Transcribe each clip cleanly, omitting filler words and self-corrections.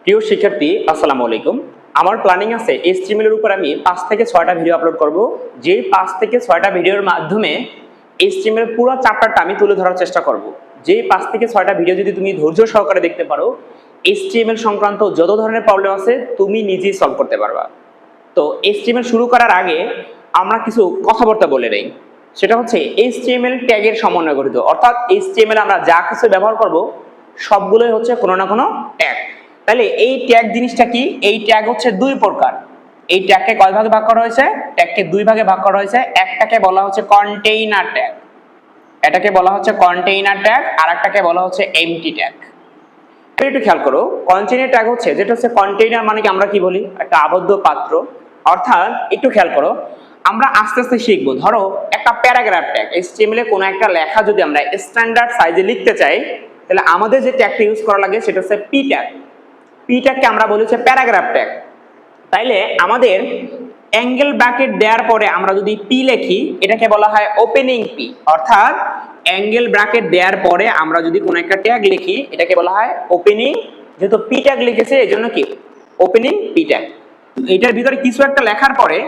প্রিয় শিক্ষার্থী, আসসালামু আলাইকুম। আমার প্ল্যানিং আছে HTML এর উপর আমি 5 থেকে 6টা ভিডিও আপলোড করব। যে 5 থেকে 6টা ভিডিওর মাধ্যমে HTML পুরো চ্যাপ্টারটা আমি তুলে ধরার চেষ্টা করব। যে 5 থেকে 6টা ভিডিও যদি তুমি ধৈর্য সহকারে দেখতে পারো, HTML সংক্রান্ত যত ধরনের প্রবলেম আছে তুমি নিজেই সলভ করতে পারবা। তো HTML শুরু করার আগে আমরা কিছু কথাবার্তা বলে নেই। সেটা হচ্ছে HTML ট্যাগের সমন্বয়ে গঠিত, অর্থাৎ HTML আমরা যা কিছু ব্যবহার করব সবগুলোই হচ্ছে কোনো না কোনো ট্যাগ। তাহলে এই ট্যাগ জিনিসটা কি? এই ট্যাগ হচ্ছে দুই প্রকার। এই ট্যাগকে কয় ভাগে ভাগ করা হয়েছে? ট্যাগকে দুই ভাগে ভাগ করা হয়েছে। একটাকে বলা হচ্ছে কন্টেইনার ট্যাগ, এটাকে বলা হচ্ছে কন্টেইনার ট্যাগ, আর একটাকে বলা হচ্ছে এমটি ট্যাগ। একটু খেয়াল করো, কন্টেইনার ট্যাগ হচ্ছে যেটা হচ্ছে কন্টেইনার মানে কি আমরা কি বলি? একটা আবদ্ধ পাত্র। অর্থাৎ একটু খেয়াল করো, আমরা আস্তে আস্তে শিখবো। ধরো একটা প্যারাগ্রাফ ট্যাগ, HTML এ কোনো একটা লেখা যদি আমরা স্ট্যান্ডার্ড সাইজে লিখতে চাই, তাহলে আমাদের যে ট্যাগটা ইউজ করা লাগে সেটা হচ্ছে পি ট্যাগ। পি ট্যাগকে আমরা বলি হচ্ছে প্যারাগ্রাফ ট্যাগ। তাইলে আমাদের অ্যাঙ্গেল ব্র্যাকেট দেওয়ার পরে আমরা যদি পি লিখি, এটাকে বলা হয় ওপেনিং পি। অর্থাৎ অ্যাঙ্গেল ব্র্যাকেট দেওয়ার পরে আমরা যদি কোনো একটা ট্যাগ লিখি, এটাকে বলা হয় ওপেনিং। যেহেতু পি ট্যাগ লিখেছে এই জন্য কি ওপেনিং পি ট্যাগ। এটার ভিতরে কিছু একটা লেখার পরে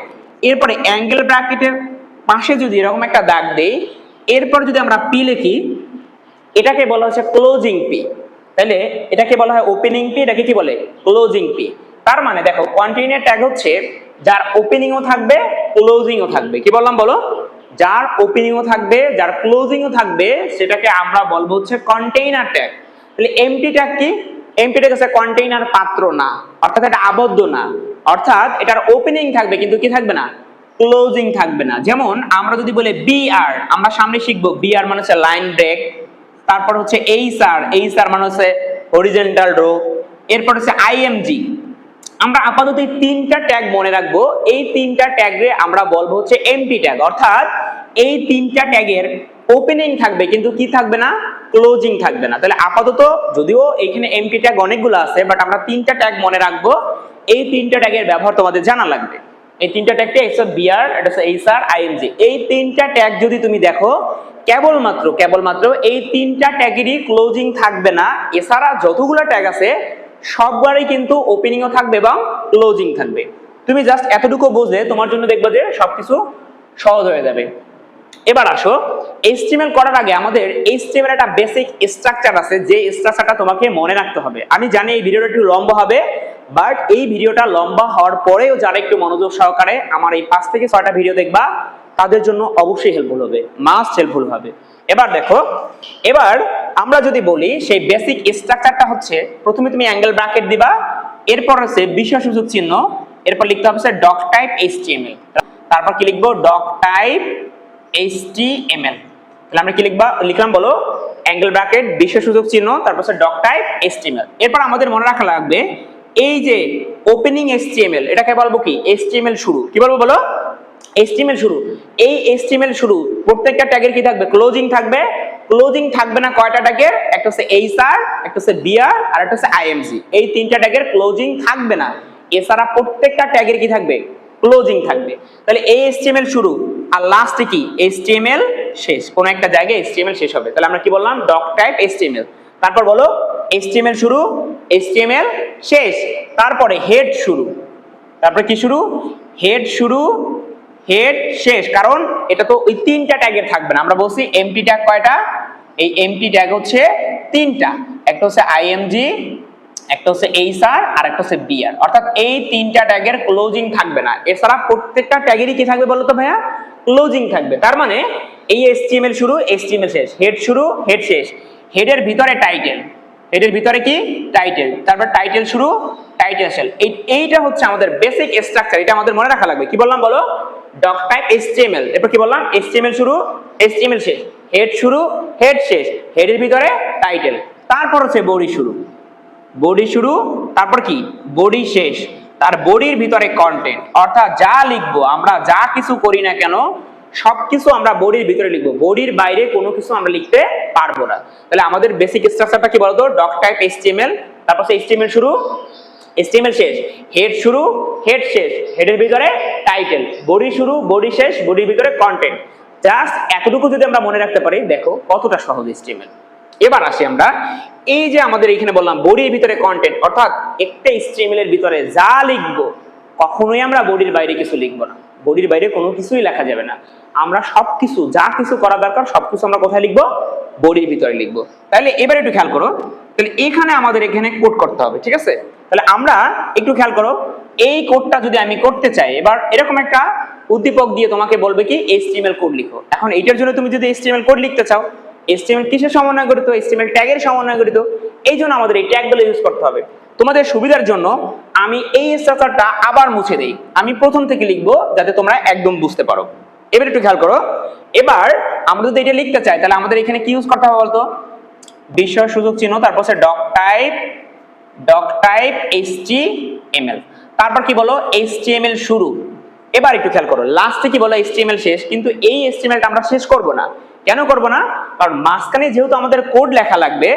এরপরে অ্যাঙ্গেল ব্র্যাকেটের পাশে যদি এরকম একটা দাগ দেই, এরপর যদি আমরা পি লিখি, এটাকে বলা হচ্ছে ক্লোজিং পি। তাহলে এটাকে বলা হয় ওপেনিং পি, এটাকে কি বলে? Closing P. তার মানে দেখো, কন্টেইনার ট্যাগ হচ্ছে যার ওপেনিংও থাকবে ক্লোজিংও থাকবে। কি বললাম বলো? যার ওপেনিংও থাকবে যার ক্লোজিংও থাকবে সেটাকে আমরা বলবো হচ্ছে কন্টেইনার ট্যাগ। তাহলে এমটি ট্যাগ কি? এমটি ট্যাগ হচ্ছে কন্টেইনার পাত্র না, অর্থাৎ এটা আবদ্ধ না। অর্থাৎ এটার ওপেনিং থাকবে কিন্তু কি থাকবে না? ক্লোজিং থাকবে না। যেমন আমরা যদি বলি বিআর, আমরা সামনে শিখবো বিআর মানে হচ্ছে লাইন ব্রেক। তারপর হচ্ছে এইচআর মানে হচ্ছে হরিজন্টাল রো। এরপর হচ্ছে আইএমজি। আমরা আপাতত এই তিনটা ট্যাগ মনে রাখবো। এই তিনটা ট্যাগে আমরা বলবো হচ্ছে এমটি ট্যাগ। অর্থাৎ এই তিনটা ট্যাগের ওপেনিং থাকবে কিন্তু কি থাকবে না? ক্লোজিং থাকবে না। তাহলে আপাতত যদিও এখানে এমটি ট্যাগ অনেকগুলো আছে, বাট আমরা তিনটা ট্যাগ মনে রাখবো। এই তিনটা ট্যাগের ব্যবহার তোমাদের জানা লাগবে। এই তিনটা ট্যাগটা একটা বিআর, এটা হচ্ছে এইচআর, আইএমজি। এই তিনটা ট্যাগ যদি তুমি দেখো, কেবলমাত্র এই তিনটা ট্যাগেরই ক্লোজিং থাকবে না। এছাড়া যতগুলো ট্যাগ আছে সববারই কিন্তু ওপেনিংও থাকবে এবং ক্লোজিং থাকবে। তুমি জাস্ট এতটুকু বুঝলে তোমার জন্য দেখবে যে সবকিছু সহজ হয়ে যাবে। এবার আসো, HTML করার আগে আমাদের HTML একটা বেসিক স্ট্রাকচার আছে, যে স্ট্রাকচারটা তোমাকে মনে রাখতে হবে। আমি জানি এই ভিডিওটা একটু লম্বা হবে, বাট এই ভিডিওটা লম্বা হওয়ার পরেও যারা একটু মনোযোগ সহকারে আমার এই 5 থেকে 6টা ভিডিও দেখবা, তাদের জন্য অবশ্যই হেল্পফুল হবে, মাস্ট হেল্পফুল হবে। এবার দেখো, এবার আমরা যদি বলি সেই বেসিক স্ট্রাকচারটা হচ্ছে, প্রথমে তুমি অ্যাঙ্গেল ব্র্যাকেট দিবা, এরপর হচ্ছে বিশেষসূচক চিহ্ন, এরপর লিখতে হবে ডক টাইপ HTML। তারপর কি লিখবো? Doc type HTML। তাহলে আমরা কি লিখলাম বলো? অ্যাঙ্গেল ব্র্যাকেট বিশেষসূচক চিহ্ন, তারপর ডক টাইপ HTML। এরপর আমাদের মনে রাখা লাগবে এই যে ওপেনিং HTML, এটাকে বলবো কি? HTML শুরু। কি বলবো বলো? HTML শুরু। এই HTML শুরু প্রত্যেকটা ট্যাগের কি থাকবে? ক্লোজিং থাকবে। ক্লোজিং থাকবে না কয়টা ট্যাগের? একটা হচ্ছে এইচআর, একটা হচ্ছে বিআর, আর একটা হচ্ছে আইএমজি। এই তিনটা ট্যাগের ক্লোজিং থাকবে না। এছাড়া প্রত্যেকটা ট্যাগের কি থাকবে? ক্লোজিং থাকবে। তাহলে এই HTML শুরু আর লাস্টে কি? HTML শেষ। কোন একটা জায়গায় HTML শেষ হবে। তাহলে আমরা কি বললাম? Doc type HTML। তারপর বলো HTML শুরু, HTML শেষ, তারপরে হেড শুরু। তারপরে কি শুরু? হেড শুরু, হেড শেষ। কারণ এটা তো ওই তিনটা ট্যাগের থাকবে না। আমরা বলছি এমটি ট্যাগ কয়টা? এই এমটি ট্যাগ হচ্ছে তিনটা। একটা হচ্ছে আইএমজি, একটা হচ্ছে এইচআর, আর একটা হচ্ছে বিআর। অর্থাৎ এই তিনটা ট্যাগের ক্লোজিং থাকবে না। এছাড়া প্রত্যেকটা ট্যাগেরই কি থাকবে বলো তো ভাইয়া? ক্লোজিং থাকবে। তার মানে এই HTML শুরু, HTML শেষ, হেড শুরু, হেড শেষ। হেডের ভিতরে টাইটেল, হেডের ভিতরে কি? টাইটেল, তারপর টাইটেল শুরু, টাইটেল শেষ। এইটা হচ্ছে আমাদের বেসিক স্ট্রাকচার। এটা আমাদের মনে রাখা লাগবে। কি বললাম বলো? Doc type HTML। এরপর কি বললাম? HTML শুরু, HTML শেষ, হেড শুরু, হেড শেষ, হেডের ভিতরে টাইটেল, তারপর হচ্ছে বডি শুরু, বডি শুরু, তারপর কি? বডি শেষ, তার বডির ভিতরে কন্টেন্ট। অর্থাৎ যা লিখবো আমরা, যা কিছু করি না কেন, সবকিছু আমরা বডির ভিতরে লিখবো। বডির বাইরে কোনো কিছু আমরা লিখতে পারবো না। তাহলে আমাদের বেসিক স্ট্রাকচারটা কি বলতো? ডক টাইপ HTML, তারপর HTML শুরু, HTML শেষ, হেড শুরু, হেড শেষ, হেডের ভিতরে টাইটেল, বডি শুরু, বডি শেষ, বডির ভিতরে কন্টেন্ট। জাস্ট এতটুকু যদি আমরা মনে রাখতে পারি, দেখো কতটা সহজ HTML। এবার আসি আমরা এই যে আমাদের এখানে বললাম বডির ভিতরে কন্টেন্ট, অর্থাৎ একটা HTML এর ভিতরে যা লিখবো কখনোই আমরা বডির বাইরে কিছু লিখবো না, বডির বাইরে কোনো কিছুই লেখা যাবে না। আমরা সবকিছু যা কিছু করা দরকার সবকিছু আমরা কোথায় লিখবো? বডির ভিতরে লিখবো। তাহলে এবার একটু খেয়াল করো, তাহলে এখানে আমাদের এখানে কোড করতে হবে, ঠিক আছে? তাহলে আমরা একটু খেয়াল করো, এই কোডটা যদি আমি করতে চাই, এবার এরকম একটা উদ্দীপক দিয়ে তোমাকে বলবে কি HTML কোড লিখো। এখন এইটার জন্য তুমি যদি HTML কোড লিখতে চাও, HTML কিসের সমন্বয় গঠিত? HTML ট্যাগের সমন্বয় গঠিত। এই জন্য আমাদের এই ট্যাগগুলো ইউজ করতে হবে। তোমাদের সুবিধার জন্য আমি এই স্ট্রাকচারটা আবার মুছে দেই, আমি প্রথম থেকে লিখবো যাতে তোমরা একদম বুঝতে পারো। এবার একটু খেয়াল করো, এবার আমরা যদি এটা লিখতে চাই তাহলে আমাদের এখানে কি ইউজ করতে হবে বলতো? বিস্ময় সূচক চিহ্ন, তারপর ডক টাইপ HTML, তারপর কি বলো HTML শুরু। এবার একটু খেয়াল করো, লাস্টে কি বলো HTML শেষ, কিন্তু এই HTMLটা আমরা শেষ করব না। কেন করব না? কারণ মাঝখানে যেহেতু আমাদের কোড লেখা লাগবে,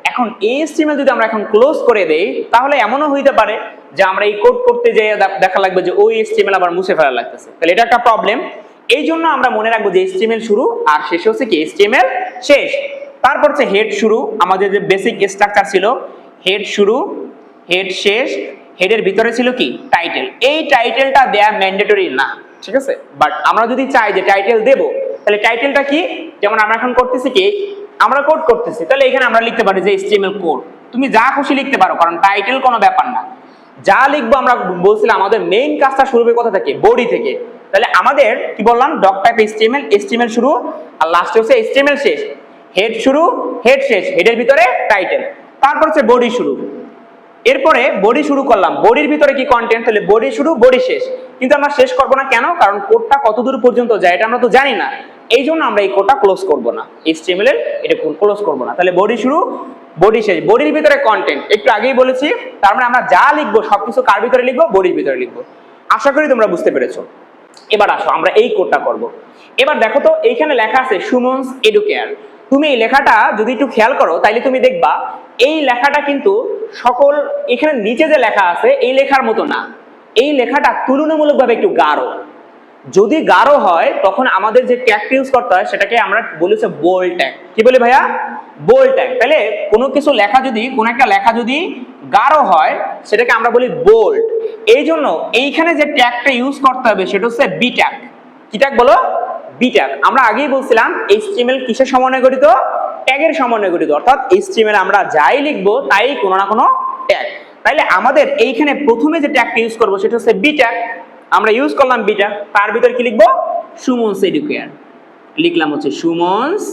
এখন এই HTML যদি আমরা এখন ক্লোজ করে দেই তাহলে এমনও হইতে পারে যে আমরা এই কোড করতে যেয়ে দেখা লাগবে যে ওই HTML আবার মুছে ফেলা লাগতেছে, তাহলে এটা একটা প্রবলেম। এই জন্য আমরা মনে রাখবো যে HTML শুরু আর শেষে হচ্ছে কি HTML শেষ। তারপর হচ্ছে হেড শুরু, আমাদের যে বেসিক স্ট্রাকচার ছিল, হেড শুরু হেড শেষ, হেডের ভিতরে ছিল কি টাইটেল। এই টাইটেলটা দেয়া ম্যান্ডেটরি না, ঠিক আছে? বাট আমরা যদি চাই যে টাইটেল দেব, তাহলে টাইটেলটা কি, যেমন আমরা এখন করতেছি কি আমরা কোড করতেছি, তাহলে এখানে আমরা লিখতে পারি যে HTML কোড। তুমি যা খুশি লিখতে পারো, কারণ টাইটেল কোনো ব্যাপার না। যা লিখবো আমরা বলছিলাম আমাদের মেইন কাজটা শুরু হবে কোথা থেকে? বডি থেকে। তাহলে আমাদের কি বললাম? ডক টাইপ HTML শুরু আর লাস্টে হচ্ছে HTML শেষ। হেড শুরু হেড শেষ, হেডের ভিতরে টাইটেল, তারপর হচ্ছে বডি শুরু। এরপরে বডি শুরু করলাম, বডির ভিতরে কি কন্টেন্ট, তাহলে বডি শুরু বডি শেষ। কিন্তু আমরা শেষ করব না, কেন? কারণ কোডটা কতদূর পর্যন্ত যায় এটা আমরা তো জানি না, এই জন্য আমরা এই কোডটা ক্লোজ করব না, HTML এর এটা ক্লোজ করব না। তাহলে বডি শুরু বডি শেষ, বডির ভিতরে কন্টেন্ট একটু আগেই বলেছি, তার মানে আমরা যা লিখবো সবকিছু কার ভিতরে লিখবো? বডির ভিতরে লিখবো। আশা করি তোমরা বুঝতে পেরেছো। এবার আসো আমরা এই কোডটা করব। এবার দেখো তো এইখানে লেখা আছে সুমনস এডুকেয়ার। তুমি এই লেখাটা যদি একটু খেয়াল করো তাইলে তুমি দেখবা এই লেখাটা কিন্তু সকল এখানে নিচে যে লেখা আছে এই লেখার মতো না, এই লেখাটা তুলনামূলকভাবে একটু গাঢ়। যদি গাঢ় হয় তখন আমাদের যে ট্যাগটা ইউজ করতে হয় সেটাকে আমরা বলেছে বোল্ড ট্যাগ। কি বলি ভাইয়া? Bold tag. তাহলে কোনো কিছু লেখা যদি কোনো একটা লেখা যদি গাঢ় হয় সেটাকে আমরা বলি বোল্ড। এই জন্য এইখানে যে ট্যাগটা ইউজ করতে হবে সেটা হচ্ছে বি ট্যাগ। কি ট্যাগ বলো? B tag. আমরা আগেই বলছিলাম HTML কিসের সমন্বয়ে গঠিত? ট্যাগের সমন্বয়ে গঠিত, অর্থাৎ HTML আমরা যাই লিখবো তাই কোনো না কোনো ট্যাগ। তাইলে আমাদের এইখানে প্রথমে যে ট্যাগটা ইউজ করবো সেটা হচ্ছে বি ট্যাগ। আমরা ইউজ করলাম বিটা, তার ভিতরে কি লিখবো? সুমনস এডুকেয়ার। লিখলাম হচ্ছে সুমনস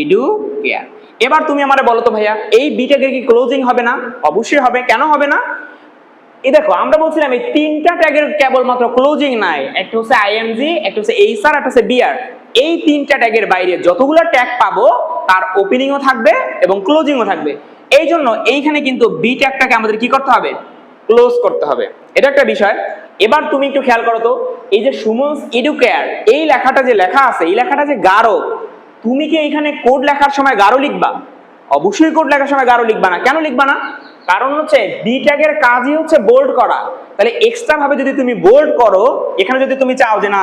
এডুকেয়ার। এবার তুমি আমারে বলো তো ভাইয়া এই বি ট্যাগের কি ক্লোজিং হবে না? অবশ্যই হবে। কেন হবে না? এই দেখো আমরা বলছিলাম এই তিনটা ট্যাগের কেবলমাত্র ক্লোজিং নাই, একটা হচ্ছে আইএমজি, একটা হচ্ছে এইচআর, একটা হচ্ছে বিআর। এই তিনটা ট্যাগের বাইরে যতগুলো ট্যাগ পাবো তার ওপেনিংও থাকবে এবং ক্লোজিংও থাকবে। এই জন্য এইখানে কিন্তু বি ট্যাগটাকে আমাদের কি করতে হবে? ক্লোজ করতে হবে। এটা একটা বিষয়। এবার তুমি একটু খেয়াল করো তো এই যে সুমনস এডুকেয়ার এই লেখাটা যে লেখা আছে এই লেখাটা যে গাঢ়, তুমি কি এইখানে কোড লেখার সময় গাঢ় লিখবা? অবশ্যই কোড লেখার সময় গাঢ় লিখবা না। কেন লিখবা না? কারণ হচ্ছে বি ট্যাগের কাজই হচ্ছে বোল্ড করা। তাহলে এক্সট্রা ভাবে যদি তুমি বোল্ড করো, এখানে যদি তুমি চাও যে না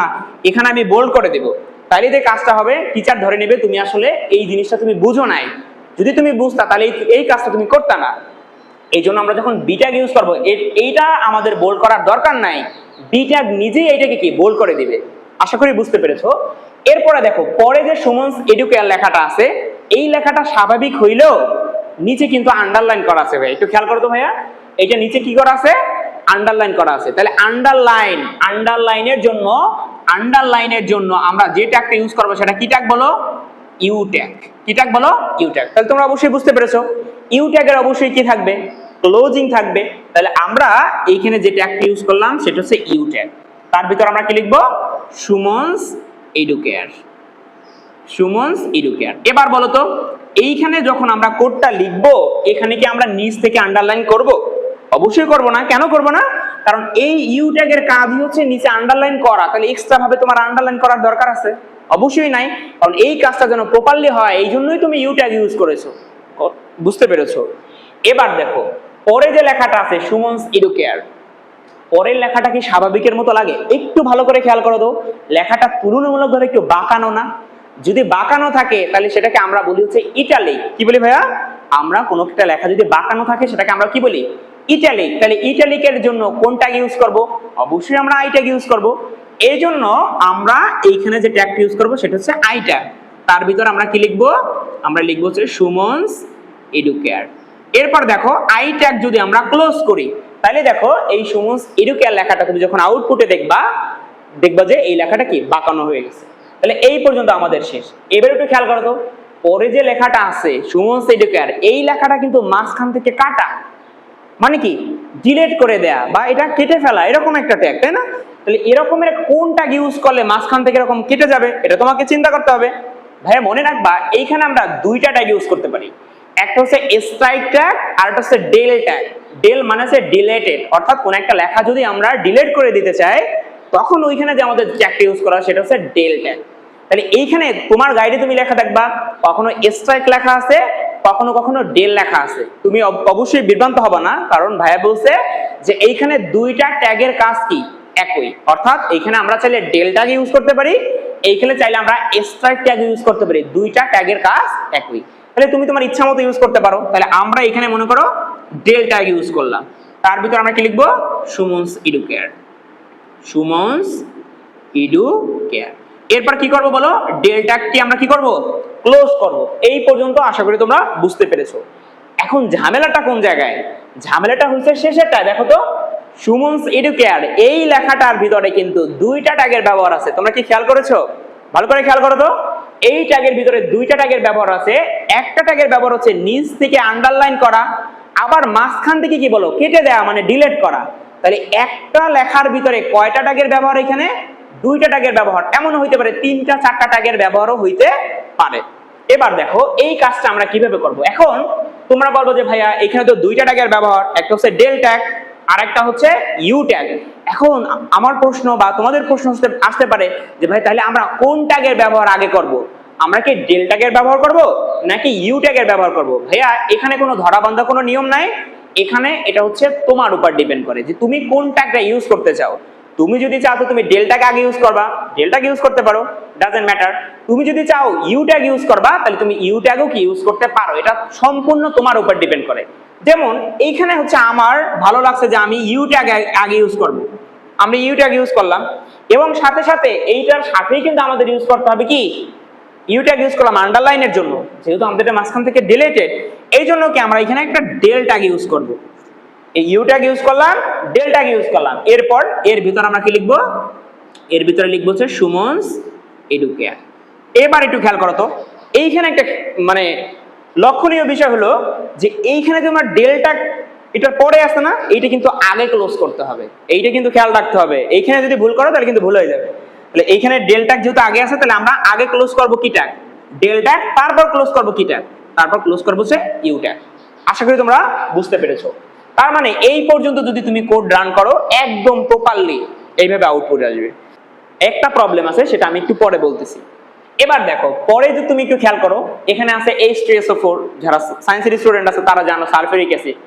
এখানে আমি বোল্ড করে দেব, তাহলে যে কাজটা হবে টিচার ধরে নেবে তুমি আসলে এই জিনিসটা তুমি বুঝো নাই। যদি তুমি বুঝতা তাহলে এই কাজটা তুমি করতা না। এই জন্য আমরা যখন বি ট্যাগ ইউজ করবো এইটা আমাদের বোল্ড করার দরকার নাই, বি ট্যাগ নিজেই এইটাকে কি বোল্ড করে দিবে। আশা করি বুঝতে পেরেছো। এরপরে দেখো পরে যে সুমনস এডুকেয়ার লেখাটা আছে এই লেখাটা স্বাভাবিক হইলেও নিচে কিন্তু আন্ডারলাইন করা আছে ভাই, একটু খেয়াল করো তো ভাইয়া, এইটা নিচে কি করা আছে? আন্ডারলাইন করা আছে। তাহলে আন্ডারলাইনের জন্য আমরা যে ট্যাগটা ইউজ করবো সেটা কি ট্যাগ বলো? U tag. কি ট্যাগ বলো? U tag. তাহলে তোমরা অবশ্যই বুঝতে পেরেছো ইউ ট্যাগের অবশ্যই কি থাকবে? ক্লোজিং থাকবে। তাহলে আমরা এইখানে যে ট্যাগটা ইউজ করলাম সেটা হচ্ছে ইউ ট্যাগ। তার ভিতর আমরা কি লিখবো? সুমনস এডুকেয়ার। সুমনস এডুকেয়ার। এবার বলো তো এইখানে যখন আমরা কোডটা লিখবো এখানে কি আমরা নিচ থেকে আন্ডারলাইন করব? অবশ্যই করব না। কেন করব না? কারণ এই ইউ ট্যাগের কাজই হচ্ছে নিচে আন্ডারলাইন করা। তাহলে এক্সট্রা ভাবে তোমার আন্ডারলাইন করার দরকার আছে? অবশ্যই নাই। কারণ এই কাজটা যেন প্রপারলি হয় এই জন্যই তুমি ইউ ট্যাগ ইউজ করেছো। বুঝতে পেরেছো? এবার দেখো পরে যে লেখাটা আছে সুমনস এডুকেয়ার, পরের লেখাটা কি স্বাভাবিকের মতো লাগে? একটু ভালো করে খেয়াল করো তো লেখাটা তুলনামূলকভাবে একটু বাঁকানো না? যদি বাঁকানো থাকে তাহলে সেটাকে আমরা বলি হচ্ছে ইটালিক। কি বলি ভাইয়া? আমরা কোনো একটা লেখা যদি বাঁকানো থাকে সেটাকে আমরা কি বলি? ইটালিক। তাহলে ইটালিকের জন্য কোন ট্যাগ ইউজ করব? অবশ্যই আমরা আই ট্যাগ ইউজ করব। এই জন্য আমরা এইখানে যে ট্যাগটা ইউজ করব সেটা হচ্ছে আই ট্যাগ। তার ভিতর আমরা কি লিখব? আমরা লিখব হচ্ছে সুমনস এডুকেয়ার। এরপর দেখো আই ট্যাগ যদি আমরা ক্লোজ করি তাহলে দেখো এই সুমনস এডুকেয়ার লেখাটা তুমি যখন আউটপুটে দেখবা যে এই লেখাটা কি বাঁকানো হয়ে গেছে। তাহলে এই পর্যন্ত আমাদের শেষ। এবার একটু খেয়াল করো তো, পরে যে লেখাটা আছে সুমনস এডুকেয়ার, এই লেখাটা কিন্তু মাঝখান থেকে কাটা, মানে কি ডিলিট করে দেয়া বা এটা কেটে ফেলা, এরকম একটা ট্যাগ, তাই না? তাহলে এরকমের কোন ট্যাগ ইউজ করলে মাঝখান থেকে এরকম কেটে যাবে এটা তোমাকে চিন্তা করতে হবে। ভাইয়া মনে রাখবা এইখানে আমরা দুইটা ট্যাগ ইউজ করতে পারি, একটা হচ্ছে স্ট্রাইক ট্যাগ আর একটা হচ্ছে ডেল ট্যাগ। ডেল মানে হচ্ছে ডিলেটেড, অর্থাৎ কোন একটা লেখা যদি আমরা ডিলিট করে দিতে চাই তখন ওইখানে যে আমাদের ট্যাগটা ইউজ করা সেটা হচ্ছে ডেল ট্যাগ। তাহলে এইখানে তোমার গাইডে তুমি লেখা দেখবা কখনো স্ট্রাইক লেখা আছে, কখনো কখনো ডেল লেখা আছে। তুমি অবশ্যই বিভ্রান্ত হবে না, কারণ ভাইয়া বলছে যে এইখানে দুইটা ট্যাগের কাজ কি একই, অর্থাৎ এইখানে আমরা চাইলে ডেল ট্যাগ ইউজ করতে পারি, এইখানে চাইলে আমরা স্ট্রাইক ট্যাগ ইউজ করতে পারি, দুইটা ট্যাগের কাজ একই। তাহলে তুমি তোমার ইচ্ছা মতো ইউজ করতে পারো। তাহলে আমরা এখানে মনে করো ডেল ট্যাগ ইউজ করলাম, তার ভিতর আমরা কি লিখবো? সুমনস এডুকেয়ার। সুমনস এডুকেয়ার। এরপর কি করব বলো? ডেল ট্যাগটি আমরা কি করব? ক্লোজ করব। এই পর্যন্ত আশা করি তোমরা বুঝতে পেরেছো। এখন ঝামেলাটা কোন জায়গায়? ঝামেলাটা হচ্ছে শেষেরটা। দেখো তো সুমনস এডুকেয়ার এই লেখাটার ভিতরে কিন্তু দুইটা ট্যাগের ব্যবহার আছে। তোমরা কি খেয়াল করেছো? ভালো করে খেয়াল করো তো, এই ট্যাগের ভিতরে দুইটা ট্যাগের ব্যবহার আছে। একটা ট্যাগের ব্যবহার হচ্ছে নিচ থেকে আন্ডারলাইন করা, আবার মাঝখান থেকে কি বলো কেটে দেওয়া, মানে ডিলিট করা। তাহলে একটা লেখার ভিতরে কয়টা ট্যাগের ব্যবহার? এখানে দুইটা ট্যাগের ব্যবহার। এমন হইতে পারে তিনটা চারটা ট্যাগের ব্যবহারও হইতে পারে। এবার দেখো এই কাজটা আমরা কিভাবে করব। এখন তোমরা বলবো যে ভাইয়া এখানে তো দুইটা ট্যাগের ব্যবহার, একটা হচ্ছে ডেল ট্যাগ আর একটা হচ্ছে ইউ ট্যাগ। এখন আমার প্রশ্ন বা তোমাদের প্রশ্ন আসতে পারে যে ভাই তাহলে আমরা কোন ট্যাগের ব্যবহার আগে করব? আমরা কি ডেল ট্যাগের ব্যবহার করব নাকি ইউ ট্যাগের ব্যবহার করব? ভাইয়া এখানে কোনো ধরাবান্ধা কোনো নিয়ম নাই, এখানে এটা হচ্ছে তোমার উপর ডিপেন্ড করে যে তুমি কোন ট্যাগটা ইউজ করতে চাও। তুমি যদি চাও তো তুমি ডেল ট্যাগ আগে ইউজ করবা, ডেল ট্যাগ ইউজ করতে পারো, ডাজন্ট ম্যাটার। তুমি যদি চাও ইউ ট্যাগ ইউজ করবা তাহলে তুমি ইউ ট্যাগও কি ইউজ করতে পারো, এটা সম্পূর্ণ তোমার উপর ডিপেন্ড করে। যেমন এইখানে হচ্ছে আমার ভালো লাগছে যে আমি ইউ ট্যাগ আগে ইউজ করব, আমরা ইউ ট্যাগ ইউজ করলাম, এবং সাথে সাথে এইটার সাথেই কিন্তু আমাদের ইউজ করতে হবে কি ইউ ট্যাগ ইউজ করলাম আন্ডারলাইনের জন্য, যেহেতু আমাদের মাঝখান থেকে ডিলিটেড, এই জন্য কি আমরা এখানে একটা ডেল ট্যাগ ইউজ করব। এই ইউ ট্যাগ ইউজ করলাম, ডেল ট্যাগ ইউজ করলাম, এরপর এর ভিতর আমরা কি লিখবো? এর ভিতরে লিখবো হচ্ছে সুমনস এডুকেয়ার। এবার একটু খেয়াল করো তো, এইখানে একটা মানে লক্ষণীয় বিষয় হলো যে এইখানে যে আমার ডেল ট্যাগ এটার পরে আসে না, এইটা কিন্তু আগে ক্লোজ করতে হবে, এইটা কিন্তু খেয়াল রাখতে হবে। এইখানে যদি ভুল করো তাহলে কিন্তু ভুল হয়ে যাবে। তাহলে এইখানে ডেল ট্যাগ যেহেতু আগে আছে তাহলে আমরা আগে ক্লোজ করব কি ট্যাগ? ডেল ট্যাগ, তারপর ক্লোজ করব কি ট্যাগ? তারপর ক্লোজ করব হচ্ছে ইউ ট্যাগ। আশা করি তোমরা বুঝতে পেরেছো। তার মানে এই পর্যন্ত যদি তুমি কোড রান করো একদম প্রপারলি এইভাবে আউটপুট আসবে। একটা প্রবলেম আছে, সেটা আমি একটু পরে বলতেছি। এবার দেখো পরে যদি তুমি একটু খেয়াল করো, এখানে আছে H2SO4, যারা সায়েন্সের স্টুডেন্ট আছে তারা জানো সালফিউরিক অ্যাসিড।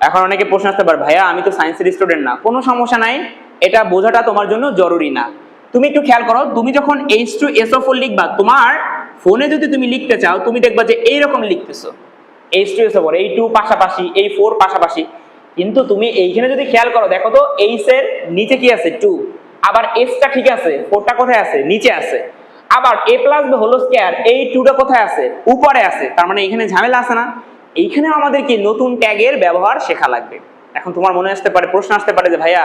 এখন অনেকে প্রশ্ন আসতে পারে ভাইয়া আমি তো সায়েন্সের স্টুডেন্ট না, কোনো সমস্যা নাই, এটা বোঝাটা তোমার জন্য জরুরি না। তুমি একটু খেয়াল করো, তুমি যখন H2SO4 লিখবা তোমার ফোনে যদি তুমি লিখতে চাও তুমি দেখবা যে এইরকম লিখতেছো H2SO4, এই 2 পাশাপাশি, এই 4 পাশাপাশি। কিন্তু তুমি এইখানে যদি খেয়াল করো দেখো তো H এর নিচে কি আছে 2, আবার S টা ঠিক আছে, 4 টা কোথায় আছে? নিচে আছে। আবার A plus B whole square, এই 2 টা কোথায় আছে? উপরে আছে। তার মানে এখানে ঝামেলা আছে না? এইখানে আমাদের কি নতুন ট্যাগের ব্যবহার শেখা লাগবে। এখন তোমার মনে আসতে পারে, প্রশ্ন আসতে পারে যে ভাইয়া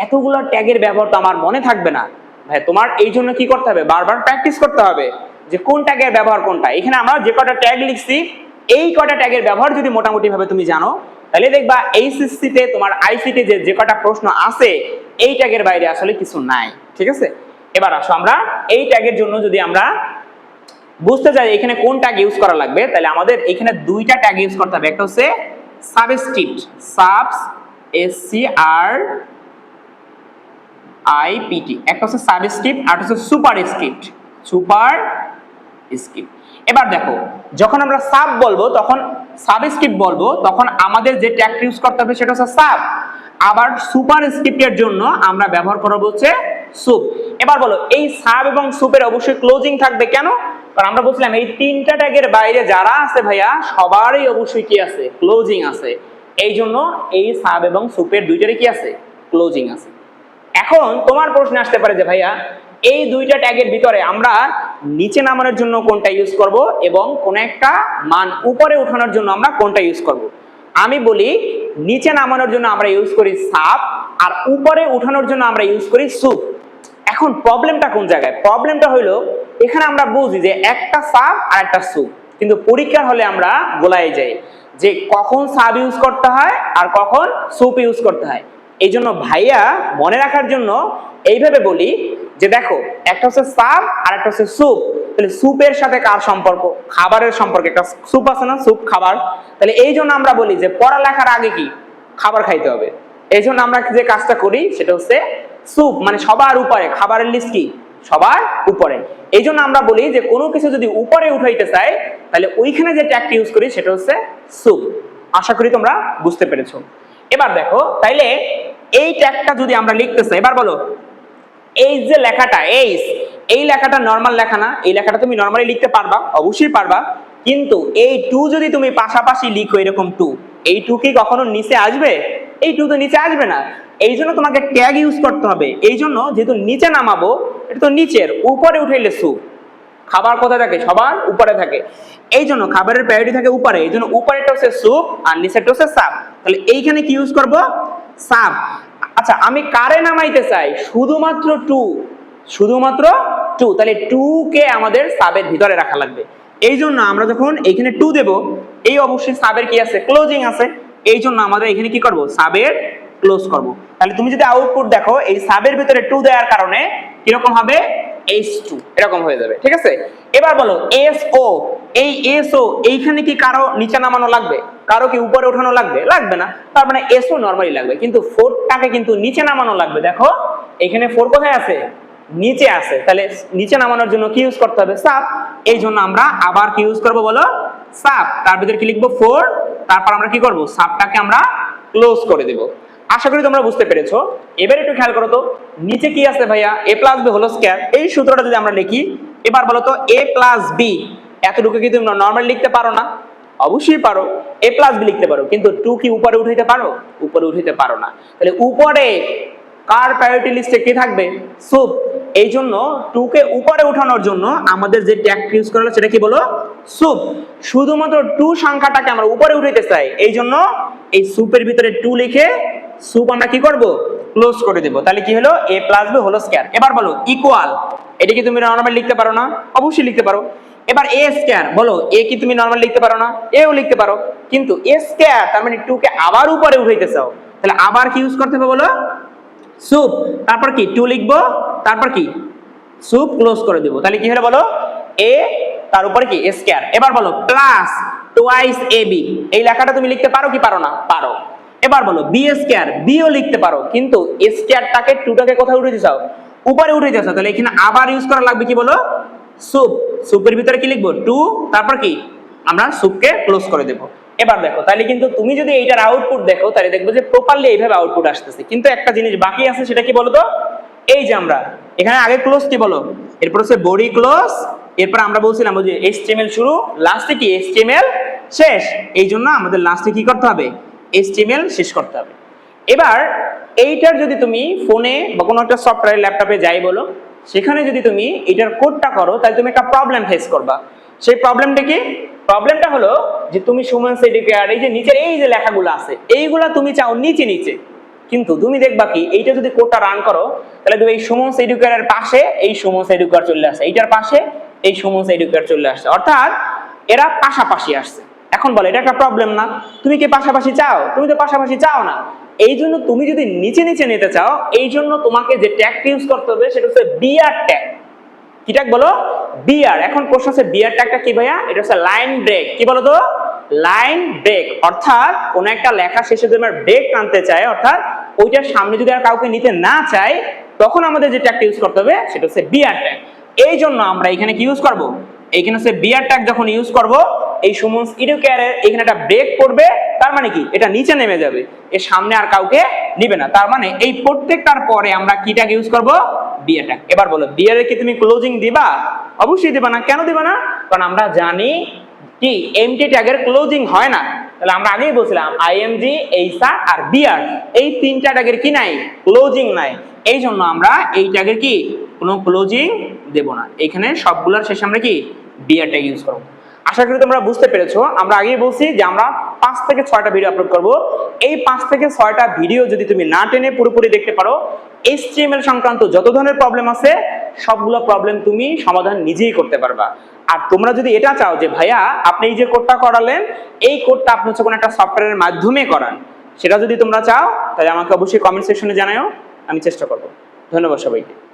এতগুলো ট্যাগের ব্যবহার তো আমার মনে থাকবে না। ভাই তোমার এই জন্য কি করতে হবে? বারবার প্র্যাকটিস করতে হবে যে কোন ট্যাগের ব্যবহার কোনটা। এখানে আমরা যে কটা ট্যাগ লিখছি এই কটা ট্যাগের ব্যবহার যদি মোটামুটি ভাবে তুমি জানো তাহলে দেখবা এইচএসসি তে তোমার আইসিটি যে কটা প্রশ্ন আছে এই ট্যাগের বাইরে আসলে কিছু নাই। ঠিক আছে, এবার আসো আমরা এই ট্যাগের জন্য যদি আমরা বুঝতে চাই এখানে কোন ট্যাগ ইউজ করা লাগবে, তাহলে আমাদের এখানে দুইটা ট্যাগ ইউজ করতে হবে। একটা হচ্ছে সাবস্ক্রিপ্ট, সাবস SCRIPT, একটা হচ্ছে সাবস্ক্রিপ্ট আর হচ্ছে সুপারস্ক্রিপ্ট, সুপারস্ক্রিপ্ট। এবার দেখো যখন আমরা সাব বলবো তখন সাবস্ক্রিপ্ট বলবো তখন আমাদের যে ট্যাগটা ইউজ করতে হবে সেটা হচ্ছে সাব, আবার সুপারস্ক্রিপ্টের জন্য আমরা ব্যবহার করব হচ্ছে সুপ। এবার বলো এই সাব এবং সুপের অবশ্যই ক্লোজিং থাকবে, কেন? কারণ আমরা বলছিলাম এই তিনটা ট্যাগের বাইরে যারা আছে ভাইয়া সবারই অবশ্যই কি আছে, ক্লোজিং আছে। এই জন্য এই সাব এবং সুপের দুইটারই কি আছে, ক্লোজিং আছে। এখন তোমার প্রশ্ন আসতে পারে যে ভাইয়া এই দুইটা ট্যাগের ভিতরে আমরা নিচে নামানোর জন্য কোনটা ইউজ করব এবং কোন একটা মান উপরে উঠানোর জন্য আমরা কোনটা ইউজ করব। আমি বলি নিচে নামানোর জন্য আমরা ইউজ করি সাব, আর উপরে উঠানোর জন্য আমরা ইউজ করি সুপ। এখন প্রবলেমটা কোন জায়গায়? প্রবলেমটা হইলো এখানে আমরা বুঝি যে একটা সাব আর একটা সুপ, কিন্তু পরীক্ষার হলে আমরা গোলায় যাই যে কখন সাব ইউজ করতে হয় আর কখন সুপ ইউজ করতে হয়। এই জন্য ভাইয়া মনে রাখার জন্য এইভাবে বলি যে দেখো একটা হচ্ছে সাব আর একটা হচ্ছে স্যুপ। তাহলে স্যুপের সাথে কার সম্পর্ক? খাবারের সম্পর্ক। একটা স্যুপ আছে না, স্যুপ খাবার। তাহলে এই জন্য আমরা বলি যে পড়ালেখার আগে কি খাবার খাইতে হবে। এই জন্য আমরা যে কাজটা করি সেটা হচ্ছে স্যুপ, মানে সবার উপরে, খাবারের লিস্ট কি সবার উপরে। এই জন্য আমরা বলি যে কোনো কিছু যদি উপরে উঠাইতে চাই তাহলে ওইখানে যে ট্যাগটি ইউজ করি সেটা হচ্ছে স্যুপ। আশা করি তোমরা বুঝতে পেরেছো। এবার দেখো তাইলে এই ট্যাগটা যদি আমরা লিখতে চাই, এবার বলো এই যে লেখাটা এই লেখাটা নরমাল লেখা না, এই লেখাটা তুমি নরমালি লিখতে পারবা, অবশ্যই পারবা, কিন্তু এই টু যদি তুমি পাশাপাশি লিখো এরকম টু, এই টু কি কখনো নিচে আসবে? এই টু তো নিচে আসবে না। এই জন্য তোমাকে ট্যাগ ইউজ করতে হবে। এই জন্য যেহেতু নিচে নামাবো, এটা তো নিচের, উপরে উঠাইলে সুপ। খাবার কোথায় থাকে? সবার উপরে থাকে। এই জন্য খাবারের প্রায়োরিটি থাকে উপরে, এই জন্য উপরেরটা হচ্ছে স্যুপ আর নিচেরটা হচ্ছে সাব। তাহলে এইখানে কি ইউজ করব? সাব। আচ্ছা আমি কারে নামাইতে চাই? শুধুমাত্র টু, শুধুমাত্র টু। তাহলে টু কে আমাদের সাবের ভিতরে রাখা লাগবে। এই জন্য আমরা যখন এইখানে টু দেব, এই অবশ্যই সাবের কি আছে, ক্লোজিং আছে। এই জন্য আমাদের এখানে কি করব? সাবের ক্লোজ করব। তাহলে তুমি যদি আউটপুট দেখো এই সাবের ভিতরে টু দেওয়ার কারণে কিরকম হবে? H2 এরকম হয়ে যাবে। ঠিক আছে, এবার বলো SO, এই SO এইখানে কি কারো নিচে নামানো লাগবে? কারো কি উপরে উঠানো লাগবে? লাগবে না। তার মানে SO নরমালি লাগবে, কিন্তু 4টাকে কিন্তু নিচে নামানো লাগবে। দেখো এখানে 4 কোথায় আছে? নিচে আছে। তাহলে নিচে নামানোর জন্য কি ইউজ করতে হবে? সাব। এই জন্য আমরা আবার কি ইউজ করব বলো? সাব। তার ভিতরে কি লিখবো? 4। তারপর আমরা কি করব? সাবটাকে আমরা ক্লোজ করে দেব। আশা করি তোমরা বুঝতে পেরেছো। এবার একটু খেয়াল করো তো নিচে কি আছে ভাইয়া? a + b whole square. এই সূত্রটা যদি আমরা লিখি, এবার বলো তো a + b, এতটুকু কি তুমি নরমালি লিখতে পারো না? অবশ্যই পারো। a + b লিখতে পারো, কিন্তু 2 কি উপরে উঠাইতে পারো? উপরে উঠাইতে পারো না। তাহলে উপরে কার প্রায়োরিটি লিস্টে কি থাকবে? সুপ। এই জন্য 2 কে উপরে উঠানোর জন্য আমাদের যে ট্যাগ ইউজ করা হলো সেটা কি বলো? সুপ। শুধুমাত্র 2 সংখ্যাটাকে আমরা উপরে উঠাইতে চাই, এই জন্য এই সুপের ভিতরে 2 লিখে সুপ আমরা কি করব? ক্লোজ করে দেব। তাহলে কি হলো? a + b whole square. এবার বলো ইকুয়াল, এটা কি তুমি নরমালি লিখতে পারো না? অবশ্যই লিখতে পারো। এবার a স্কয়ার, বলো a কি তুমি নরমালি লিখতে পারো না? এও লিখতে পারো, কিন্তু a স্কয়ার তার মানে 2 কে আবার উপরে উঠাইতে চাও, তাহলে আবার কি ইউজ করতে হবে বলো? সুপ। তারপর কি 2 লিখবো, তারপর কি সুপ ক্লোজ করে দেব। তাহলে কি হলো বলো? a তার উপরে কি স্কয়ার। এবার বলো প্লাস টুয়াইস ab, এই লেখাটা তুমি লিখতে পারো কি পারো না? পারো। এবার বলো b স্কয়ার, b ও লিখতে পারো, কিন্তু স্কয়ারটাকে 2টাকে কোথায় উঠাইতে চাও? উপরে উঠাইতে চাও। তাহলে এখানে আবার ইউজ করা লাগবে কি বলো? সুপ। সুপের ভিতরে কি লিখবো? 2, তারপর কি আমরা সুপকে ক্লোজ করে দেব। এবার দেখো তাহলে কিন্তু তুমি যদি এইটার আউটপুট দেখো তাহলে দেখবে যে প্রপারলি এইভাবে আউটপুট আসতেছে, কিন্তু একটা জিনিস বাকি আছে, সেটা কি বলো তো? এই যে আমরা এখানে আগে ক্লোজ কি বলো, এরপর হচ্ছে বডি ক্লোজ, এরপর আমরা বলছিলাম যে HTML শুরু, লাস্টে কি HTML শেষ। এই জন্য আমাদের লাস্টে কি করতে হবে? HTML শেষ করতে হবে। এবার এইটার যদি তুমি ফোনে বা কোনো একটা সফটওয়্যার ল্যাপটপে যাই বলো, সেখানে যদি তুমি এটার কোডটা করো তাহলে তুমি একটা প্রবলেম ফেস করবা। সেই প্রবলেমটা কি? প্রবলেমটা হলো যে তুমি সুমনস এডুকেয়ার, এই যে নিচের এই যে লেখাগুলো আছে এইগুলা তুমি চাও নিচে নিচে, কিন্তু তুমি দেখবা কি এইটা যদি কোডটা রান করো তাহলে তুমি এই সুমনস এডুকেয়ারের পাশে এই সুমনস এডুকেয়ার চলে আসছে, এইটার পাশে এই সুমনস এডুকেয়ার চলে আসছে, অর্থাৎ এরা পাশাপাশি আসছে। এখন বলো এটা একটা প্রবলেম না? তুমি কি পাশাপাশি চাও? তুমি তো পাশাপাশি চাও না। এই জন্য তুমি যদি নিচে নিচে নিতে চাও, এই জন্য তোমাকে যে ট্যাগটা ইউজ করতে হবে সেটা হচ্ছে বিআর ট্যাগ। কি ট্যাগ বলো? বিআর। এখন প্রশ্ন হচ্ছে বিআর ট্যাগটা কি ভাইয়া? এটা হচ্ছে লাইন ব্রেক। কি বলো তো? লাইন ব্রেক, অর্থাৎ কোন একটা লেখা শেষে যদি আমরা ব্রেক টানতে চাই, অর্থাৎ ওইটার সামনে যদি আর কাউকে নিতে না চাই, তখন আমাদের যে ট্যাগটা ইউজ করতে হবে সেটা হচ্ছে বিআর ট্যাগ। এই জন্য আমরা এখানে কি ইউজ করব? এইখানে হচ্ছে বিআর ট্যাগ যখন ইউজ করব, এই সুমনস এডুকেয়ারের এখানে একটা ব্রেক পড়বে, তার মানে কি এটা নিচে নেমে যাবে, এর সামনে আর কাউকে নিবে না। তার মানে এই প্রত্যেকটার পরে আমরা কি ট্যাগ ইউজ করব? BR tag. এবার বলো বিআর এর কি তুমি ক্লোজিং দিবা? অবশ্যই দিবা না। কেন দিবা না? কারণ আমরা জানি কি এমটি ট্যাগের ক্লোজিং হয় না। তাহলে আমরা আগেই বলছিলাম আইএমজি, এইচআর আর বিআর এই তিনটা ট্যাগের কি নাই, ক্লোজিং নাই। এই জন্য আমরা এই ট্যাগের কি কোনো ক্লোজিং দেব না। এখানে সবগুলোর শেষে আমরা কি বিআর ট্যাগ ইউজ করব। আশা করি তোমরা বুঝতে পেরেছো। আমরা আগেই বলছি যে আমরা 5 থেকে 6টা ভিডিও আপলোড করব। এই 5 থেকে 6টা ভিডিও যদি তুমি না টেনে পুরোপুরি দেখতে পারো, HTML সংক্রান্ত যত ধরনের প্রবলেম আছে সবগুলো প্রবলেম তুমি সমাধান নিজেই করতে পারবা। আর তোমরা যদি এটা চাও যে ভাইয়া আপনি এই যে কোডটা করালেন, এই কোডটা আপনি হচ্ছে কোনো একটা সফটওয়্যারের মাধ্যমে করান, সেটা যদি তোমরা চাও তাহলে আমাকে অবশ্যই কমেন্ট সেকশনে জানাও, আমি চেষ্টা করব। ধন্যবাদ সবাইকে।